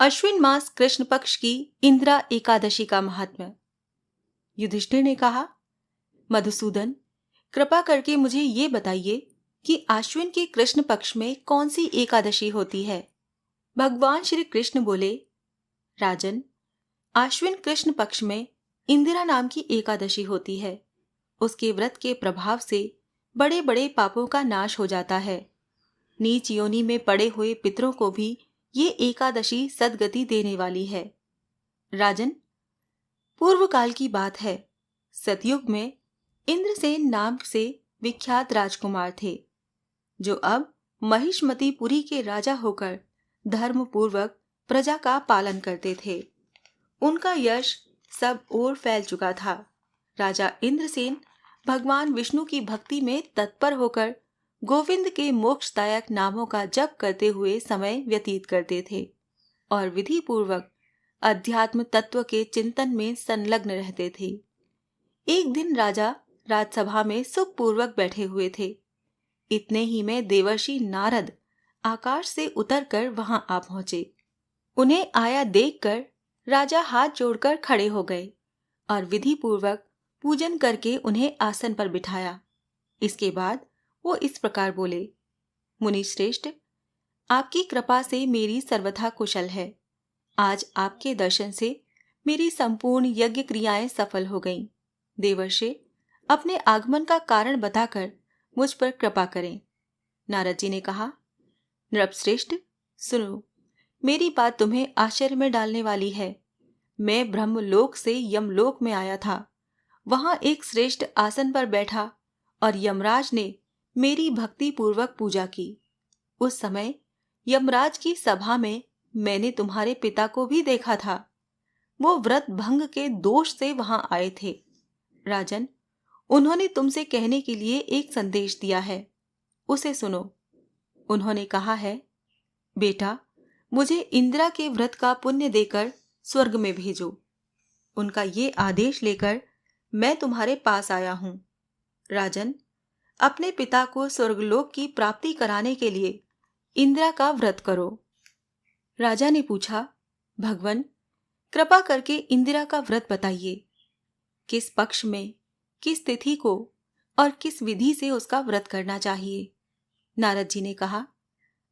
अश्विन मास कृष्ण पक्ष की इंदिरा एकादशी का महात्म्य। युधिष्ठिर ने कहा, मधुसूदन, कृपा करके मुझे ये बताइए कि आश्विन के कृष्ण पक्ष में कौन सी एकादशी होती है। भगवान श्री कृष्ण बोले, राजन, आश्विन कृष्ण पक्ष में इंदिरा नाम की एकादशी होती है। उसके व्रत के प्रभाव से बड़े बड़े पापों का नाश हो जाता है। नीच योनि में पड़े हुए पितरों को भी ये एकादशी सद्गति देने वाली है। राजन, पूर्व काल की बात है। सतयुग में इंद्रसेन नाम से विख्यात राजकुमार थे, जो अब महिष्मतीपुरी के राजा होकर धर्म पूर्वक प्रजा का पालन करते थे। उनका यश सब ओर फैल चुका था। राजा इंद्रसेन भगवान विष्णु की भक्ति में तत्पर होकर गोविंद के मोक्षदायक नामों का जप करते हुए समय व्यतीत करते थे और विधि पूर्वक अध्यात्म तत्व के चिंतन में संलग्न रहते थे। एक दिन राजा राजसभा में सुखपूर्वक बैठे हुए थे। इतने ही में देवर्षि नारद आकाश से उतरकर वहां आ पहुंचे। उन्हें आया देखकर राजा हाथ जोड़कर खड़े हो गए और विधि पूर्वक पूजन करके उन्हें आसन पर बिठाया। इसके बाद वो इस प्रकार बोले, मुनि श्रेष्ठ, आपकी कृपा से मेरी सर्वथा कुशल है। आज आपके दर्शन से मेरी संपूर्ण यज्ञ क्रियाएं सफल हो गईं। देवर्षि, अपने आगमन का कारण बताकर मुझ पर कृपा करें। नारद जी ने कहा, नृपश्रेष्ठ, सुनो, मेरी बात तुम्हें आश्चर्य में डालने वाली है। मैं ब्रह्मलोक से यमलोक में आया था। वहां एक श्रेष्ठ आसन पर बैठा और यमराज ने मेरी भक्ति पूर्वक पूजा की। उस समय यमराज की सभा में मैंने तुम्हारे पिता को भी देखा था। वो व्रत भंग के दोष से वहां आए थे। राजन, उन्होंने तुमसे कहने के लिए एक संदेश दिया है, उसे सुनो। उन्होंने कहा है, बेटा, मुझे इंदिरा के व्रत का पुण्य देकर स्वर्ग में भेजो। उनका ये आदेश लेकर मैं तुम्हारे पास आया हूं। राजन, अपने पिता को स्वर्गलोक की प्राप्ति कराने के लिए इंदिरा का व्रत करो। राजा ने पूछा, भगवन, कृपा करके इंदिरा का व्रत बताइए। किस पक्ष में, किस तिथि को और किस विधि से उसका व्रत करना चाहिए। नारद जी ने कहा,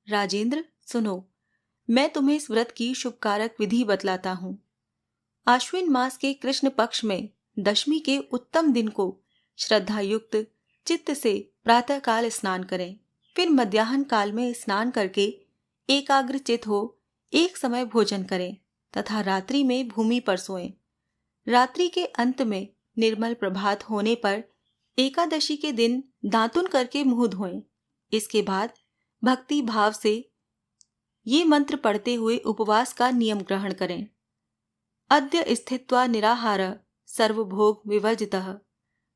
राजेंद्र, सुनो, मैं तुम्हें इस व्रत की शुभकारक विधि बतलाता हूं। आश्विन मास के कृष्ण पक्ष में दशमी के उत्तम दिन को श्रद्धायुक्त चित्त से प्रातः काल स्नान करें। फिर मध्याह्न काल में स्नान करके एकाग्र चित्त हो एक समय भोजन करें तथा रात्रि में भूमि पर सोएं। रात्रि के अंत में निर्मल प्रभात होने पर एकादशी के दिन दातुन करके मुंह धोएं। इसके बाद भक्ति भाव से ये मंत्र पढ़ते हुए उपवास का नियम ग्रहण करें। अद्य स्थित्वा निराहार सर्वभोग विवर्जितः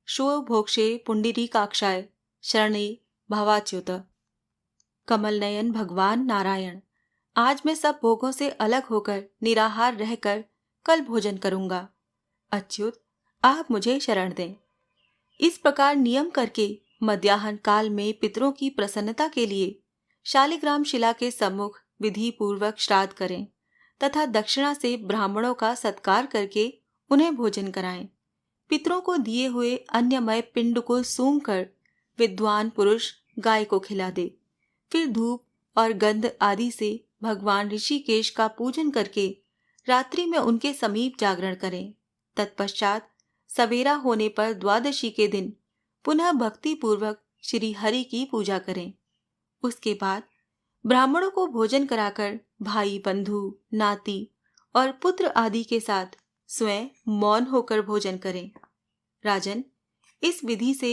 शो भोक्षे पुंडरीकाक्षाय शरणे भवाच्युत। कमल नयन भगवान नारायण, आज मैं सब भोगों से अलग होकर निराहार रहकर कल भोजन करूंगा। अच्युत, आप मुझे शरण दें। इस प्रकार नियम करके मध्याह्न काल में पितरों की प्रसन्नता के लिए शालिग्राम शिला के सम्मुख विधि पूर्वक श्राद्ध करें तथा दक्षिणा से ब्राह्मणों का सत्कार करके उन्हें भोजन कराएं। पितरों को दिए हुए अन्नमय पिंड को सूंघ कर विद्वान पुरुष गाय को खिला दे। फिर धूप और गंध आदि से भगवान ऋषिकेश का पूजन करके रात्रि में उनके समीप जागरण करें। तत्पश्चात सवेरा होने पर द्वादशी के दिन पुनः भक्ति पूर्वक श्री हरि की पूजा करें। उसके बाद ब्राह्मणों को भोजन कराकर भाई बंधु नाती और पुत्र आदि के साथ स्वयं मौन होकर भोजन करें। राजन, इस विधि से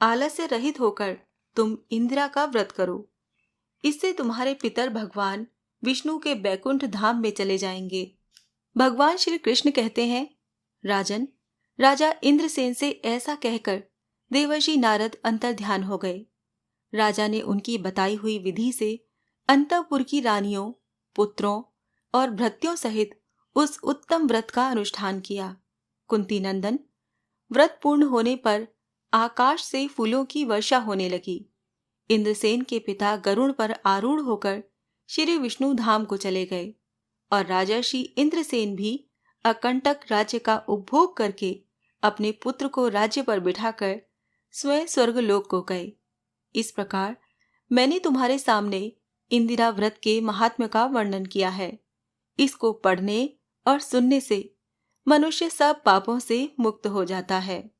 आलस्य रहित होकर तुम इंदिरा का व्रत करो। इससे तुम्हारे पितर भगवान विष्णु के बैकुंठ धाम में चले जाएंगे। भगवान श्री कृष्ण कहते हैं, राजन, राजा इंद्रसेन से ऐसा कहकर देवर्षि नारद अंतर्ध्यान हो गए। राजा ने उनकी बताई हुई विधि से अंतःपुर की रानियों, पुत्रों और भृत्यों सहित उस उत्तम व्रत का अनुष्ठान किया। कुंती नंदन, व्रत पूर्ण होने पर आकाश से फूलों की वर्षा होने लगी। इंद्रसेन के पिता गरुड़ पर आरूढ़ होकर श्री विष्णु धाम को चले गए और राजर्षि इंद्रसेन भी अकंटक राज्य का उपभोग करके अपने पुत्र को राज्य पर बिठाकर स्वयं स्वर्गलोक को गए। इस प्रकार मैंने तुम्हारे सामने इंदिरा व्रत के महात्म्य का वर्णन किया है। इसको पढ़ने और सुनने से मनुष्य सब पापों से मुक्त हो जाता है।